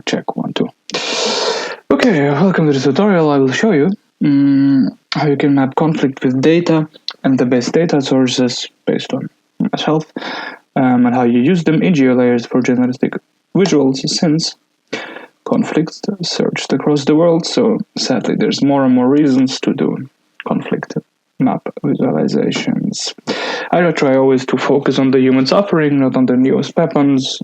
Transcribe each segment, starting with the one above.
check 1, 2. Okay, welcome to this tutorial. I will show you how you can map conflict with data and the best data sources based on myself, and how you use them in GeoLayers for journalistic visuals, since conflicts surged across the world, so sadly there's more and more reasons to do conflict map visualizations. I try always to focus on the human suffering, not on the newest weapons.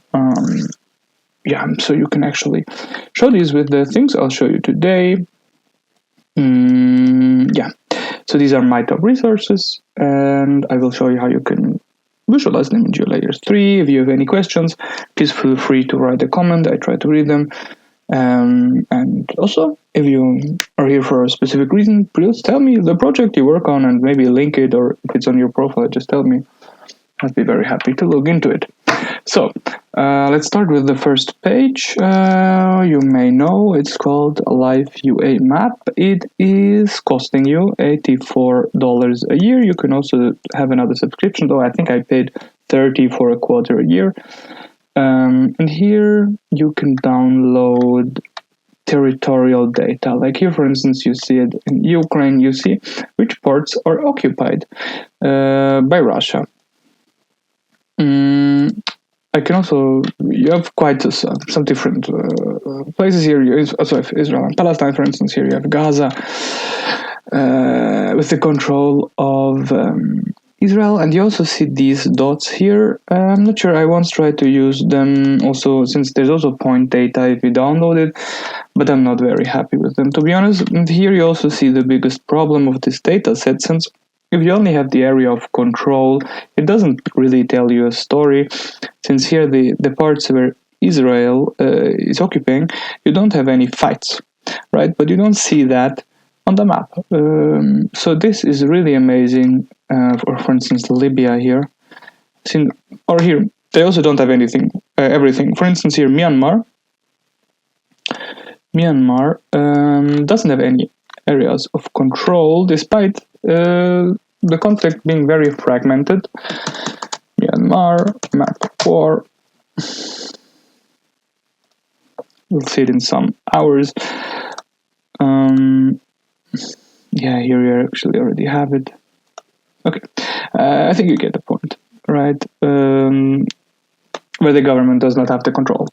So you can actually show these with the things I'll show you today. So these are my top resources, and I will show you how you can visualize them in GeoLayers 3. If you have any questions, please feel free to write a comment. I try to read them. And also, if you are here for a specific reason, please tell me the project you work on and maybe link it, or if it's on your profile, just tell me. I'd be very happy to look into it. So, let's start with the first page. You may know it's called liveuamap. It is costing you $84 a year. You can also have another subscription, though I think I paid $30 for a quarter a year. And here you can download territorial data. Like here, for instance, you see it in Ukraine. You see which parts are occupied by Russia. I can also, you have quite some different places here. You also have Israel and Palestine, for instance. Here you have Gaza with the control of Israel, and you also see these dots here. I'm not sure, I once tried to use them also, since there's also point data if you download it, but I'm not very happy with them, to be honest. And here you also see the biggest problem of this data set, since if you only have the area of control, it doesn't really tell you a story, since here the parts where Israel is occupying, you don't have any fights, right? But you don't see that on the map. So this is really amazing. For instance, Libya here, or here they also don't have anything, everything. For instance, here Myanmar doesn't have any areas of control, despite the conflict being very fragmented. Myanmar, map 4. We'll see it in some hours. Yeah, here we actually already have it. Okay, I think you get the point, right? Where the government does not have the control.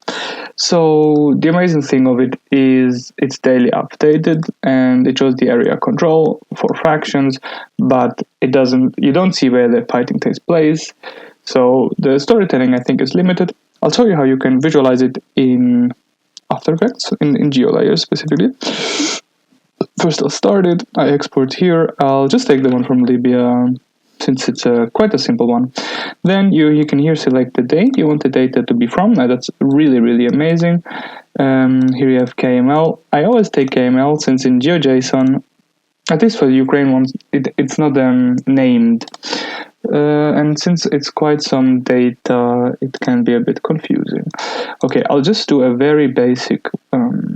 So the amazing thing of it is it's daily updated, and it shows the area control for fractions, but you don't see where the fighting takes place. So the storytelling, I think, is limited. I'll show you how you can visualize it in After Effects, in GeoLayers specifically. First I'll start it, I export here, I'll just take the one from Libya, since it's quite a simple one. Then you can here select the date you want the data to be from. Now that's really, really amazing. Here you have KML. I always take KML, since in GeoJSON, at least for the Ukraine ones, it's not named. And since it's quite some data, it can be a bit confusing. Okay, I'll just do a very basic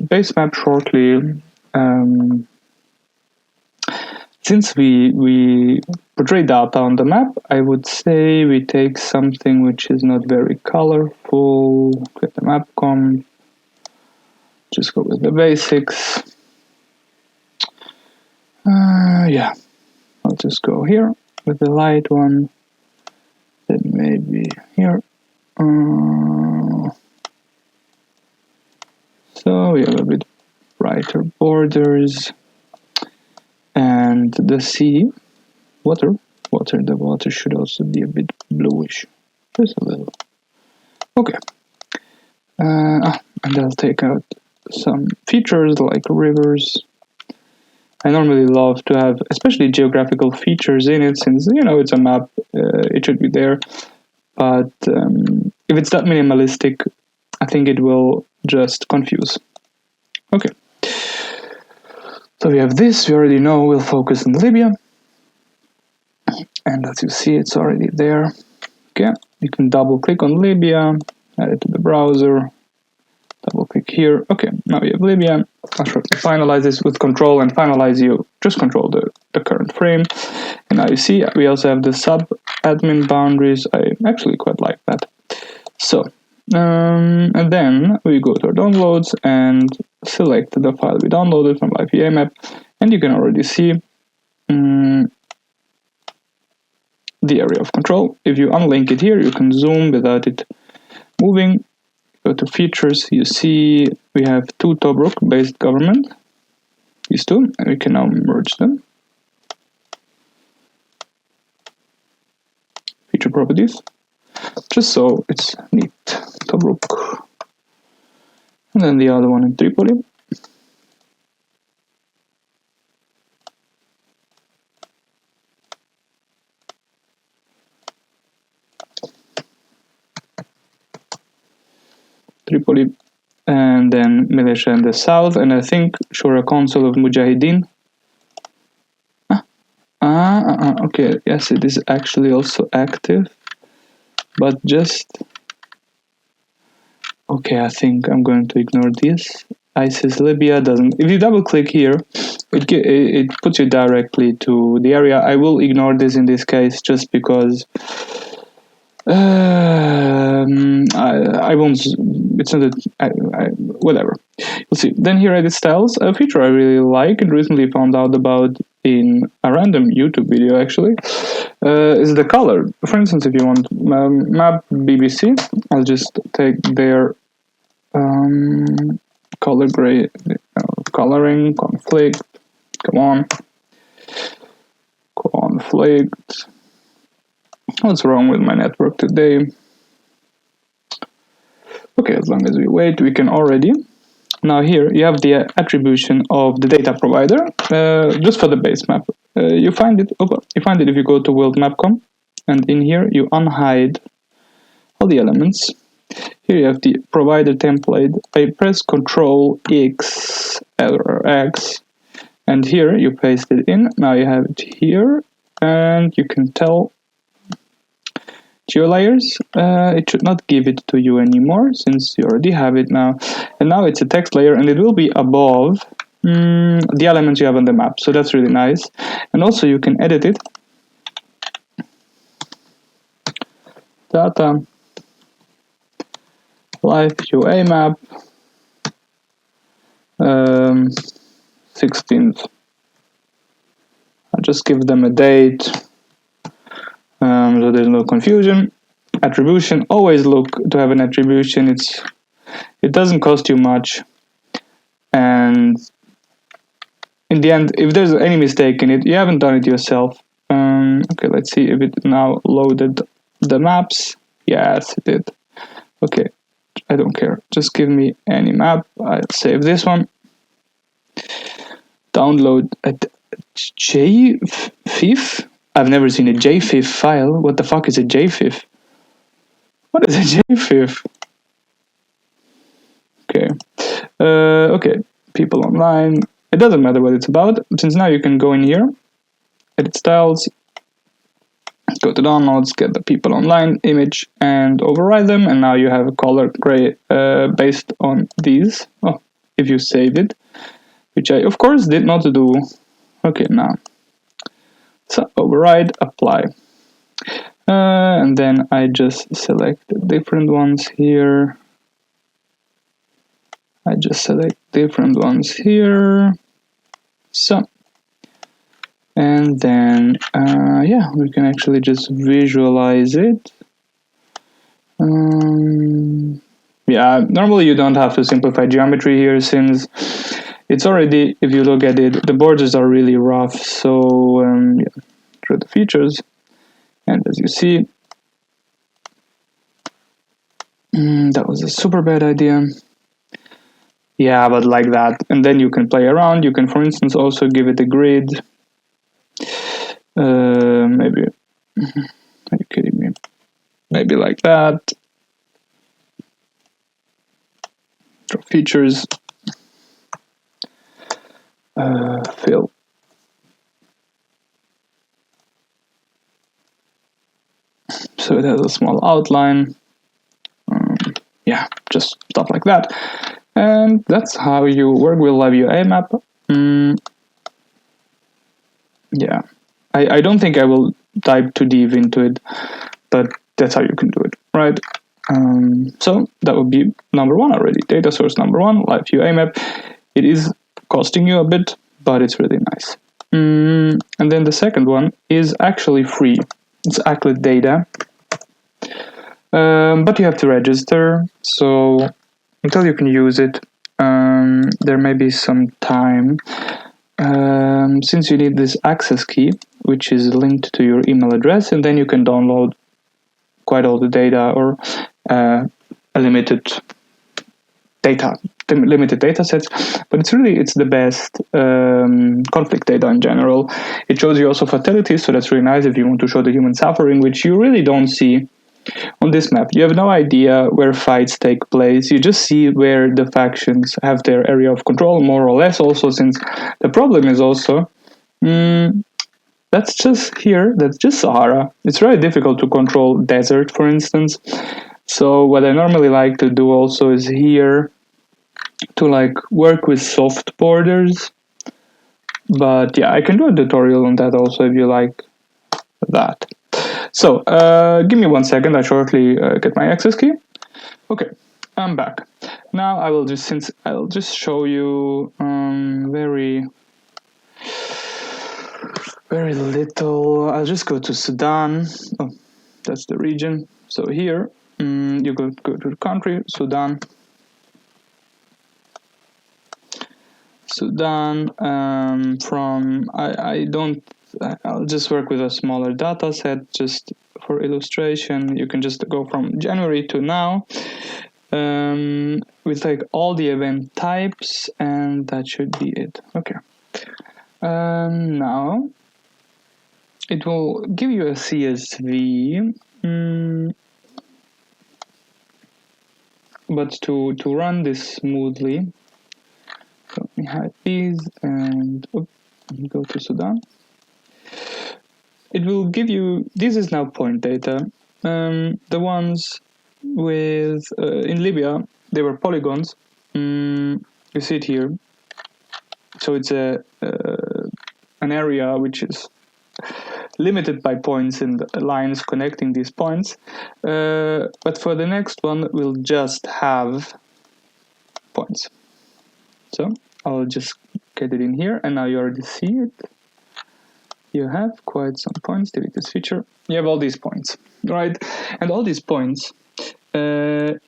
base map shortly. Since we portray data on the map, I would say we take something which is not very colorful. Get the map comp. Just go with the basics. Yeah, I'll just go here with the light one. Then maybe here. So we have a bit brighter borders. And the sea, the water should also be a bit bluish, just a little. Okay. And I'll take out some features like rivers. I normally love to have, especially geographical features in it, since, it's a map, it should be there. But if it's that minimalistic, I think it will just confuse. Okay. So we have this, we already know we'll focus on Libya. And as you see, it's already there. Okay, you can double click on Libya, add it to the browser, double click here. Okay, now we have Libya. I'll finalize this with control and finalize, you just control the current frame. And now you see, we also have the sub admin boundaries. I actually quite like that. So And then we go to our downloads and select the file we downloaded from liveuamap, and you can already see the area of control. If you unlink it here, you can zoom without it moving. Go to features, you see we have two Tobruk based government, these two, and we can now merge them. Feature properties, just so it's neat. Tobruk, and then the other one in Tripoli. Tripoli, and then militia in the south, and I think Shura Council of Mujahideen. Okay, yes, it is actually also active, but just okay. I think I'm going to ignore this. ISIS Libya doesn't. If you double click here, it puts you directly to the area. I will ignore this in this case just because I won't. It's not whatever. We'll see. Then here edit styles, a feature I really like and recently found out about in a random YouTube video actually, is the color. For instance, if you want map BBC, I'll just take their color gray, coloring, conflict, come on, conflict. What's wrong with my network today? Okay, as long as we wait, we can already. Now here you have the attribution of the data provider just for the base map. You find it if you go to world mapcom, and in here you unhide all the elements. Here you have the provider template. I press Ctrl X or X, and here you paste it in. Now you have it here, and you can tell GeoLayers. It should not give it to you anymore since you already have it now. And now it's a text layer, and it will be above the elements you have on the map. So that's really nice. And also you can edit it. Data, liveuamap, 16th. I'll just give them a date. So there's no confusion. Attribution, always look to have an attribution. It doesn't cost you much, and in the end, if there's any mistake in it, you haven't done it yourself. Okay, let's see if it now loaded the maps. Yes, it did. Okay, I don't care. Just give me any map. I'll save this one. Download a JFIF. I've never seen a JFIF file. What the fuck is a JFIF? What is a JFIF? Okay. Okay. People online. It doesn't matter what it's about, since now you can go in here, edit styles, go to downloads, get the people online image, and override them. And now you have a color gray based on these. Oh, if you saved it, which I of course did not do. Okay, now. So override, apply. And then I just select different ones here. So, and then yeah, we can actually just visualize it. Yeah, normally you don't have to simplify geometry here, since it's already, if you look at it, the borders are really rough. So yeah, through the features, and as you see, that was a super bad idea. Yeah, but like that, and then you can play around. You can, for instance, also give it a grid. Maybe, are you kidding me? Maybe like that. Draw features. Fill. So it has a small outline. Yeah, just stuff like that. And that's how you work with liveuamap. Yeah, I don't think I will dive too deep into it, but that's how you can do it, right? So that would be number one already. Data source number one, liveuamap. It is costing you a bit, but it's really nice. And then the second one is actually free. It's ACLED data, but you have to register. So until you can use it, there may be some time. Since you need this access key, which is linked to your email address, and then you can download quite all the data or a limited data sets, but it's the best conflict data in general. It shows you also fatalities, so that's really nice if you want to show the human suffering, which you really don't see on this map. You have no idea where fights take place. You just see where the factions have their area of control, more or less. Also, since the problem is also that's just here, that's just Sahara. It's very difficult to control desert, for instance. So what I normally like to do also is here to like work with soft borders. But yeah, I can do a tutorial on that also if you like that. So give me 1 second, I shortly get my access key. Okay, I'm back. Now I'll just show you very little. I'll just go to Sudan. Oh, that's the region. So here, you go to the country, Sudan. I'll just work with a smaller data set just for illustration. You can just go from January to now with like all the event types, and that should be it. Okay. Now it will give you a CSV, but to run this smoothly, let me hide these and go to Sudan. It will give you, this is now point data. The ones with, in Libya, they were polygons. You see it here. So it's an area which is limited by points and lines connecting these points. But for the next one, we'll just have points. So I'll just get it in here, and now you already see it. You have quite some points. Delete this feature. You have all these points, right? And all these points are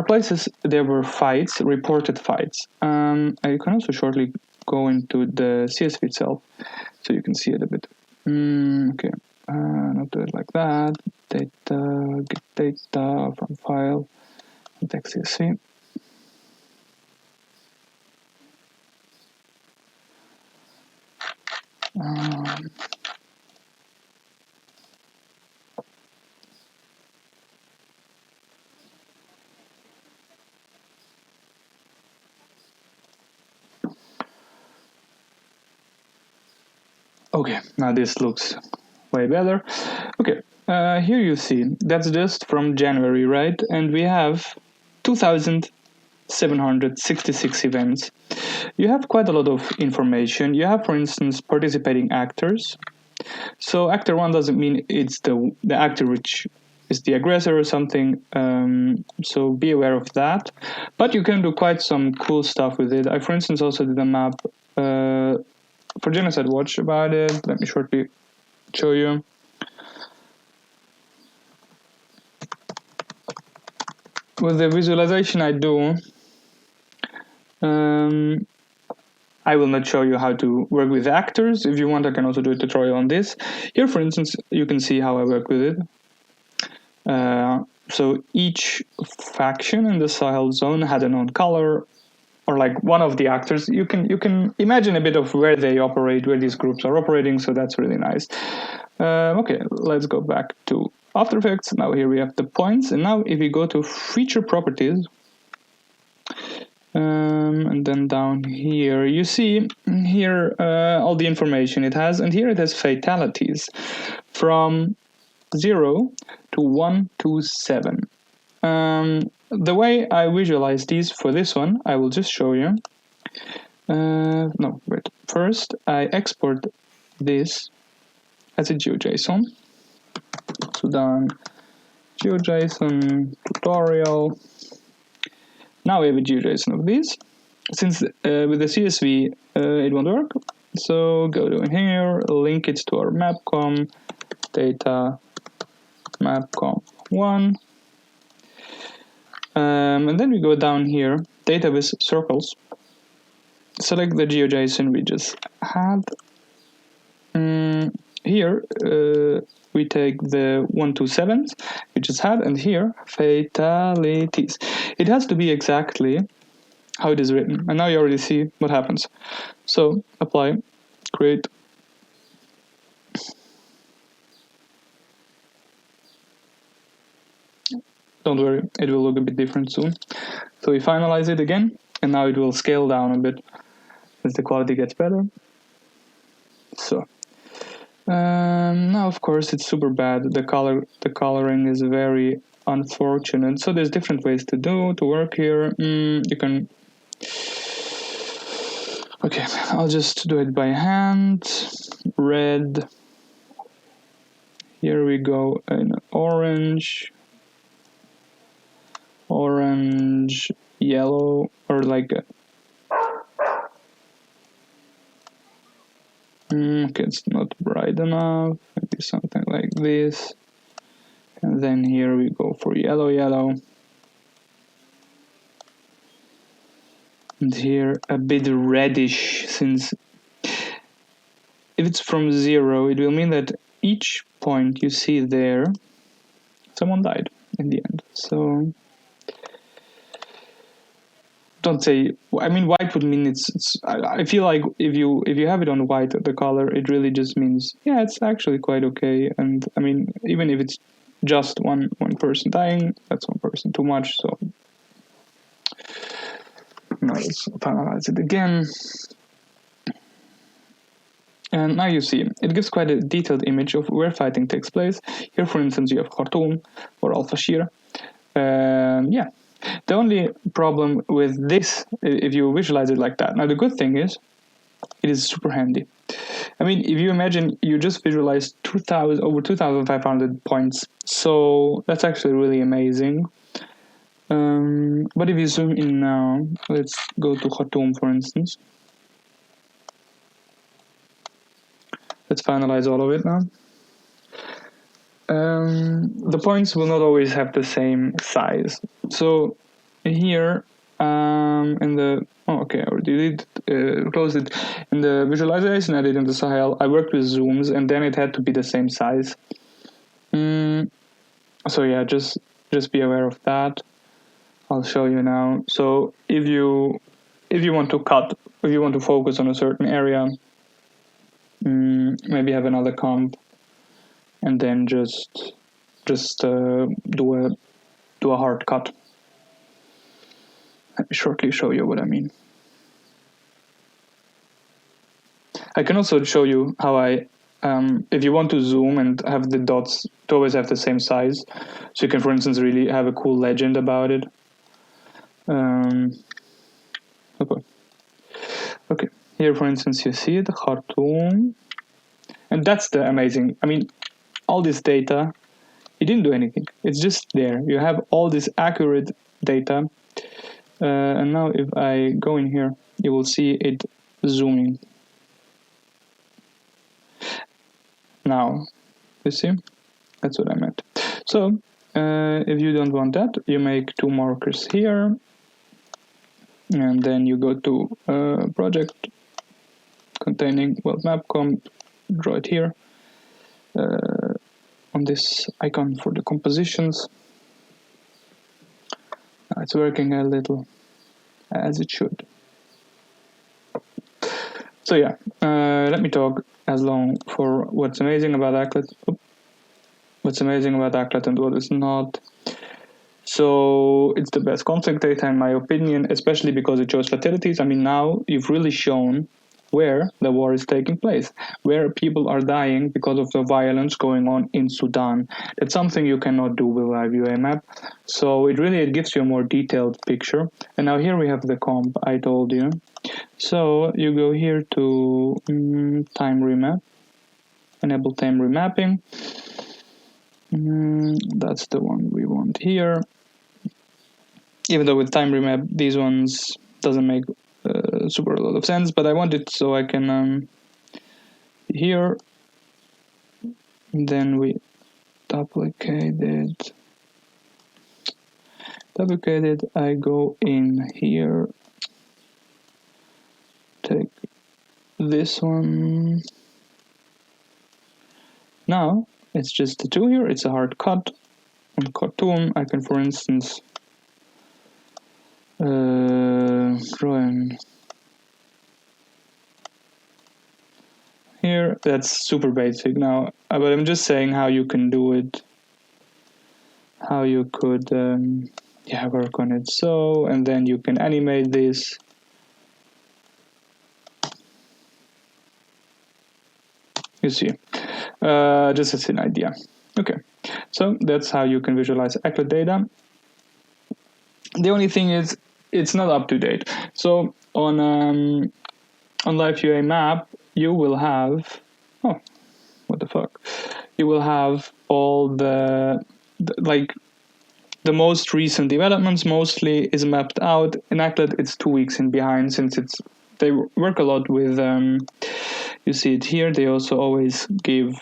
places there were fights, reported fights. I can also shortly go into the CSV itself, so you can see it a bit. Okay, not do it like that. Data, get data from file, text CSV. Okay, now this looks way better. Okay, here you see, that's just from January, right? And we have 2,766 events. You have quite a lot of information. You have, for instance, participating actors. So actor 1 doesn't mean it's the actor which is the aggressor or something, so be aware of that. But you can do quite some cool stuff with it. I, for instance, also did a map for Genocide Watch about it. Let me shortly show you. With the visualization I do, I will not show you how to work with actors. If you want, I can also do a tutorial on this. Here, for instance, you can see how I work with it. So each faction in the Sahel zone had an own color, or like one of the actors. You can imagine a bit of where they operate, where these groups are operating. So that's really nice. Okay, let's go back to After Effects. Now here we have the points, and now if we go to feature properties, and then down here you see here all the information it has, and here it has fatalities from 0 to 127. The way I visualize these for this one, I will just show you. No, wait. First, I export this as a GeoJSON. Sudan GeoJSON tutorial. Now we have a GeoJSON of these. Since with the CSV it won't work, so go to here, link it to our mapcom data mapcom1, and then we go down here, data with circles. Select the GeoJSON we just had. Here we take the 127s we just had, and here fatalities. It has to be exactly how it is written, and now you already see what happens. So apply, create. Don't worry, it will look a bit different soon. So we finalize it again, and now it will scale down a bit as the quality gets better. So now of course it's super bad. The coloring is very unfortunate. So there's different ways to work here. You can. Okay, I'll just do it by hand. Red. Here we go in orange, yellow, or like okay, it's not bright enough. Maybe something like this. And then here we go for yellow. And here a bit reddish, since if it's from 0, it will mean that each point you see there, someone died in the end. So don't say. I mean, white would mean it's. I feel like if you have it on white, the color, it really just means yeah, it's actually quite okay. And I mean, even if it's just one person dying, that's one person too much. So now let's finalize it again. And now you see, it gives quite a detailed image of where fighting takes place. Here, for instance, you have Khartoum or Al-Fashir. Yeah. The only problem with this, if you visualize it like that, now the good thing is, it is super handy. I mean, if you imagine you just visualize over 2,500 points, so that's actually really amazing. But if you zoom in now, let's go to Khartoum, for instance. Let's finalize all of it now. The points will not always have the same size. So here in the I already did close it in the visualization I did in the Sahel. I worked with zooms, and then it had to be the same size. So yeah, just be aware of that. I'll show you now. So if you want to cut, if you want to focus on a certain area, maybe have another comp, and then just do a hard cut. Let me shortly show you what I mean. I can also show you how I, if you want to zoom and have the dots to always have the same size, so you can, for instance, really have a cool legend about it. Okay. Here, for instance, you see the Khartoum, and that's the amazing. I mean, all this data, it didn't do anything. It's just there. You have all this accurate data. And now if I go in here, you will see it zooming. Now, you see? That's what I meant. So, if you don't want that, you make 2 markers here. And then you go to project containing, well, mapcom, draw it here. On this icon for the compositions. It's working a little as it should. So yeah, let me talk as long for what's amazing about ACLED, and what is not. So it's the best conflict data in my opinion, especially because it shows fatalities. I mean, now you've really shown where the war is taking place, where people are dying because of the violence going on in Sudan. That's something you cannot do with liveuamap. So it gives you a more detailed picture. And now here we have the comp I told you. So you go here to time remap, enable time remapping. That's the one we want here. Even though with time remap, these ones doesn't make super a lot of sense, but I want it so I can here. Then we duplicate it. I go in here, take this one. Now it's just the two here. It's a hard cut. On cartoon, I can, for instance, draw in here. That's super basic now, but I'm just saying how you can do it, how you could work on it. So, and then you can animate this. You see, just as an idea. Okay, so that's how you can visualize ACLED data. The only thing is, it's not up to date. So on liveuamap, you will have, oh, what the fuck? You will have all the most recent developments mostly is mapped out. In ACLED, it's 2 weeks in behind, since they work a lot with, you see it here, they also always give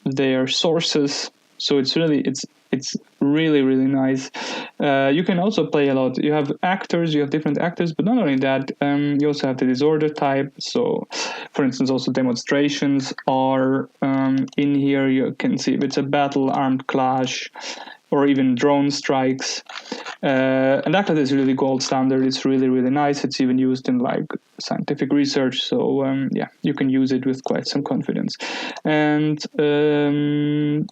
their sources. So it's really, really nice. You can also play a lot. You have actors, you have different actors, but not only that, you also have the disorder type. So, for instance, also demonstrations are in here. You can see if it's a battle, armed clash, or even drone strikes. And ACLED is really gold standard. It's really, really nice. It's even used in like scientific research. So yeah, you can use it with quite some confidence. And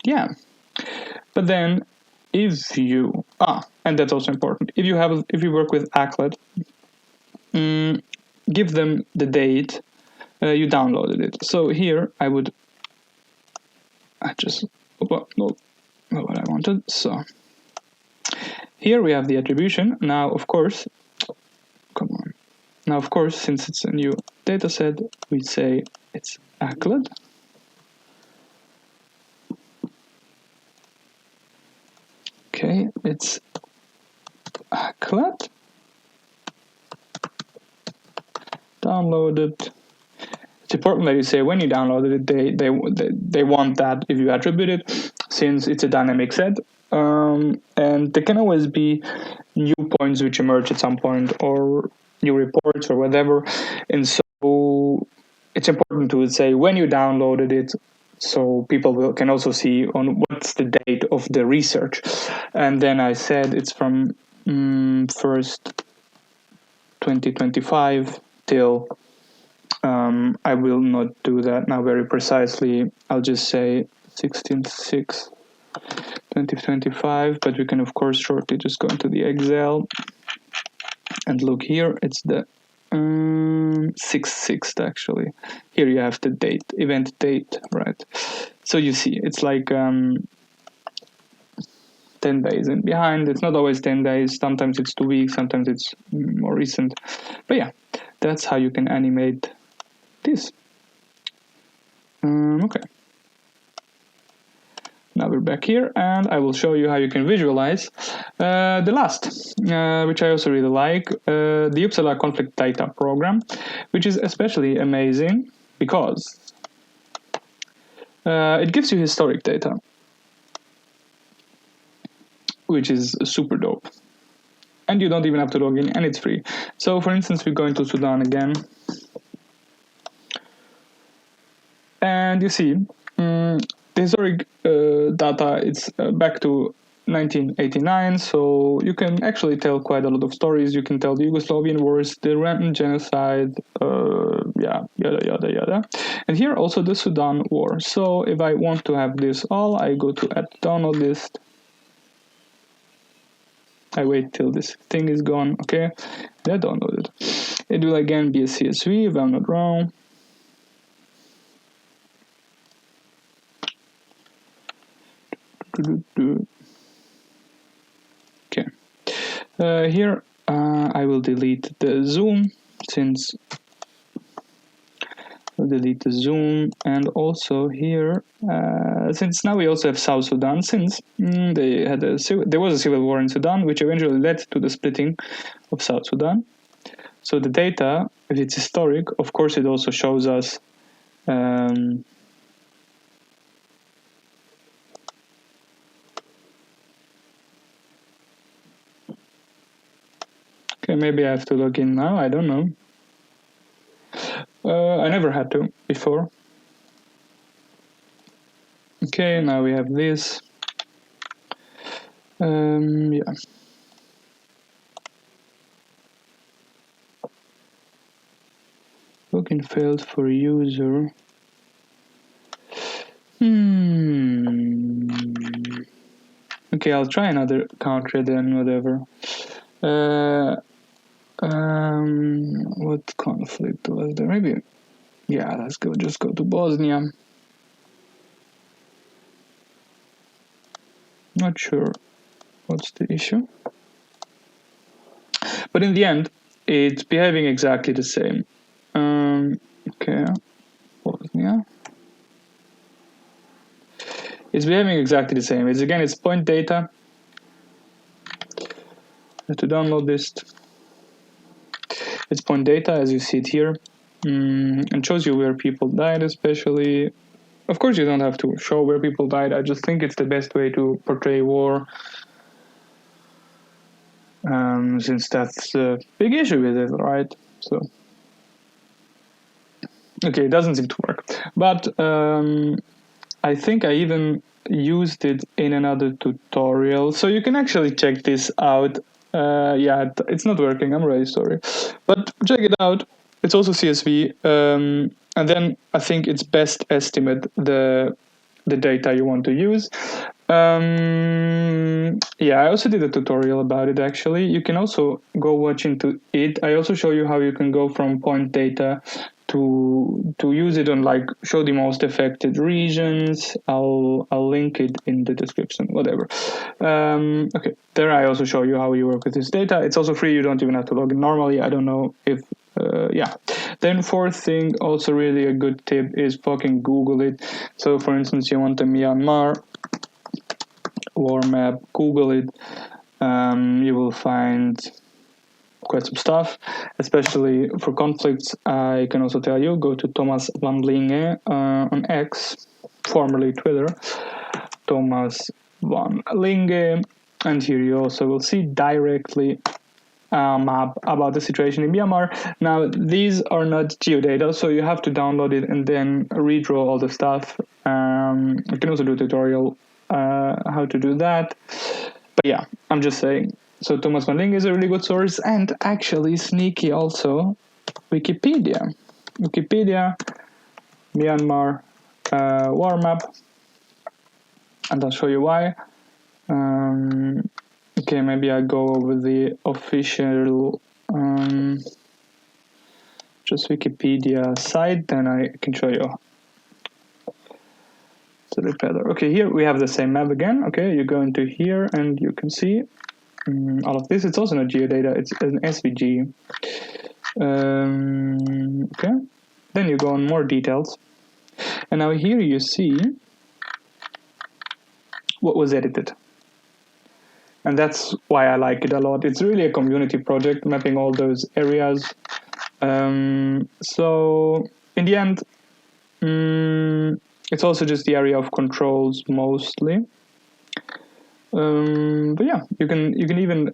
yeah. But then, if you and that's also important. If you work with ACLED, give them the date you downloaded it. So here I would, not what I wanted. So here we have the attribution. Now, of course, Now, of course, since it's a new data set, we say it's ACLED. Okay, it's ACLED. Downloaded. It's important that you say when you downloaded it, they want that if you attribute it, since it's a dynamic set. And there can always be new points which emerge at some point, or new reports or whatever. And so it's important to say when you downloaded it, so people can also see on what's the date of the research. And then I said it's from first 2025 till I will not do that now very precisely. I'll just say 16/6 2025, but we can of course shortly just go into the Excel and look here. It's the 6/6 actually. Here you have the date, event date, right? So you see, it's like 10 days in behind. It's not always 10 days. Sometimes it's 2 weeks. Sometimes it's more recent. But yeah, that's how you can animate this. Okay. Now we're back here, and I will show you how you can visualize the last, which I also really like, the Uppsala conflict data program, which is especially amazing because it gives you historic data, which is super dope. And you don't even have to log in, and it's free. So for instance, we go into Sudan again. And you see, the historic data, it's back to 1989, so you can actually tell quite a lot of stories. You can tell the Yugoslavian wars, the Rwandan genocide, yada, yada, yada. And here also the Sudan war. So if I want to have this all, I go to add download list. I wait till this thing is gone, okay? I download it. It will again be a CSV if I'm not wrong. Okay. Here I will delete the zoom, since I'll delete the zoom, and also here, since now we also have South Sudan, since there was a civil war in Sudan, which eventually led to the splitting of South Sudan. So the data, if it's historic, of course, it also shows us okay, maybe I have to log in now. I don't know. I never had to before. Okay, now we have this. Yeah. Login failed for user. Okay, I'll try another country then, whatever. What conflict was there? Maybe, yeah, let's go. Just go to Bosnia. Not sure what's the issue, but in the end, it's behaving exactly the same. Okay, Bosnia. It's behaving exactly the same. It's point data. I have to download this. It's point data as you see it here, and shows you where people died, especially. Of course, you don't have to show where people died. I just think it's the best way to portray war, since that's a big issue with it, right? So, okay, it doesn't seem to work, but I think I even used it in another tutorial, so you can actually check this out. Yeah, it's not working. I'm really sorry, but check it out. It's also CSV, and then I think it's best estimate the data you want to use. Yeah, I also did a tutorial about it actually. You can also go watch into it. I also show you how you can go from point data to use it on, like, show the most affected regions. I'll link it in the description, whatever. Okay, there I also show you how you work with this data. It's also free. You don't even have to log in normally. I don't know if yeah. Then fourth thing, also really a good tip, is fucking Google it. So for instance, you want a Myanmar war map, Google it. You will find quite some stuff, especially for conflicts. I can also tell you, go to Thomas van Linge on X, formerly Twitter, Thomas van Linge, and here you also will see directly a map about the situation in Myanmar. Now, these are not geodata, so you have to download it and then redraw all the stuff. You can also do a tutorial how to do that. But yeah, I'm just saying. So Thomas van Linge is a really good source, and actually sneaky also Wikipedia. Wikipedia, Myanmar war map, and I'll show you why. Okay, maybe I go over the official just Wikipedia site, then I can show you. It's a bit better. Okay, here we have the same map again. Okay, you go into here and you can see all of this. It's also not geodata, it's an SVG. Okay, then you go on more details. And now here you see what was edited. And that's why I like it a lot. It's really a community project, mapping all those areas. So in the end, it's also just the area of controls mostly. But yeah, you can even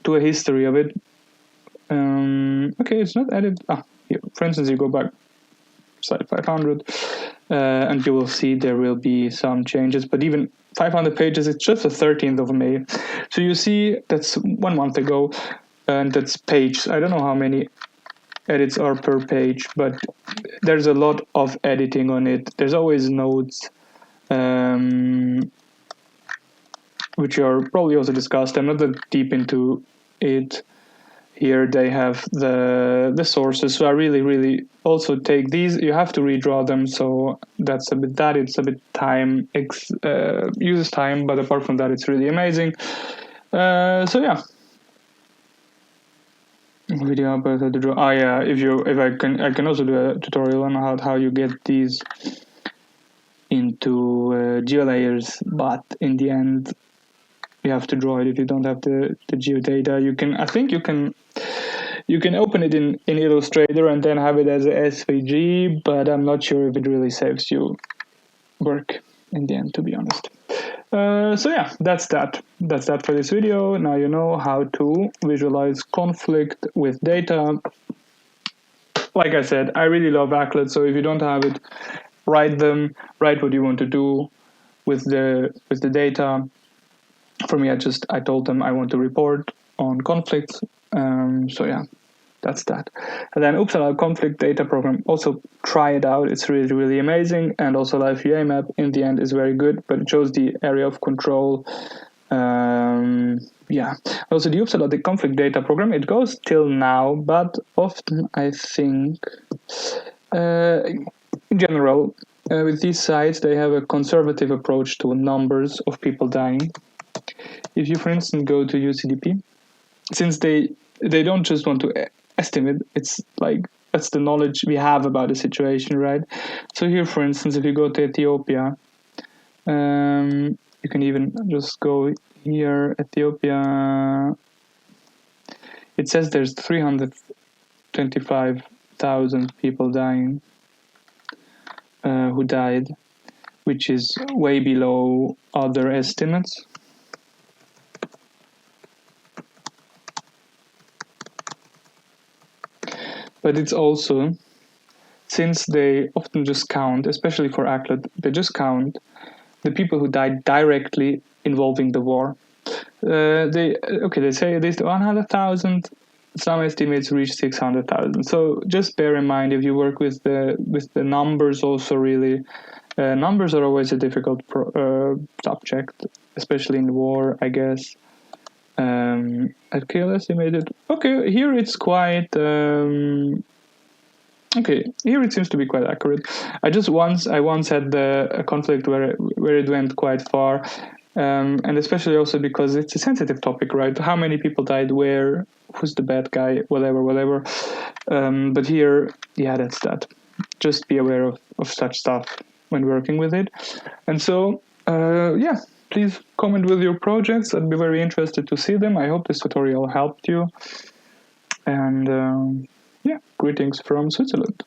do a history of it. Okay, it's not added. Here, for instance, you go back site 500, and you will see there will be some changes. But even 500 pages, it's just the 13th of May. So you see that's 1 month ago, and that's page. I don't know how many edits are per page, but there's a lot of editing on it. There's always notes, which are probably also discussed. I'm not that deep into it. Here they have the sources. So I really also take these. You have to redraw them, so that's a bit that. It's a bit time, uses time, but apart from that, it's really amazing. So yeah. Video about how to draw. Oh yeah, if I can also do a tutorial on how you get these into GeoLayers, but in the end you have to draw it. If you don't have the geodata, you can open it in Illustrator and then have it as a SVG, but I'm not sure if it really saves you work in the end, to be honest. So yeah, that's that for this video. Now you know how to visualize conflict with data. Like I said, I really love ACLED, so if you don't have it, write what you want to do with the data. For me, I told them I want to report on conflicts. So yeah, that's that. And then Uppsala conflict data program, also try it out. It's really, really amazing. And also liveuamap in the end is very good, but it shows the area of control. Yeah. Also the Uppsala, the conflict data program, it goes till now, but often I think, in general, with these sites, they have a conservative approach to numbers of people dying. If you, for instance, go to UCDP, since they don't just want to estimate, it's like that's the knowledge we have about the situation, right? So here, for instance, if you go to Ethiopia, you can even just go here, Ethiopia. It says there's 325,000 people dying, who died, which is way below other estimates. But it's also, since they often just count, especially for ACLED, they just count the people who died directly involving the war. They say at least 100,000. Some estimates reach 600,000. So just bear in mind, if you work with the numbers, also really, numbers are always a difficult subject, especially in war, I guess. At scale estimated. Okay, here it's quite. Okay, here it seems to be quite accurate. I once had a conflict where it went quite far, and especially also because it's a sensitive topic, right? How many people died where? Who's the bad guy? Whatever. But here, yeah, that's that. Just be aware of such stuff when working with it, and so yeah. Please comment with your projects. I'd be very interested to see them. I hope this tutorial helped you. And yeah, greetings from Switzerland.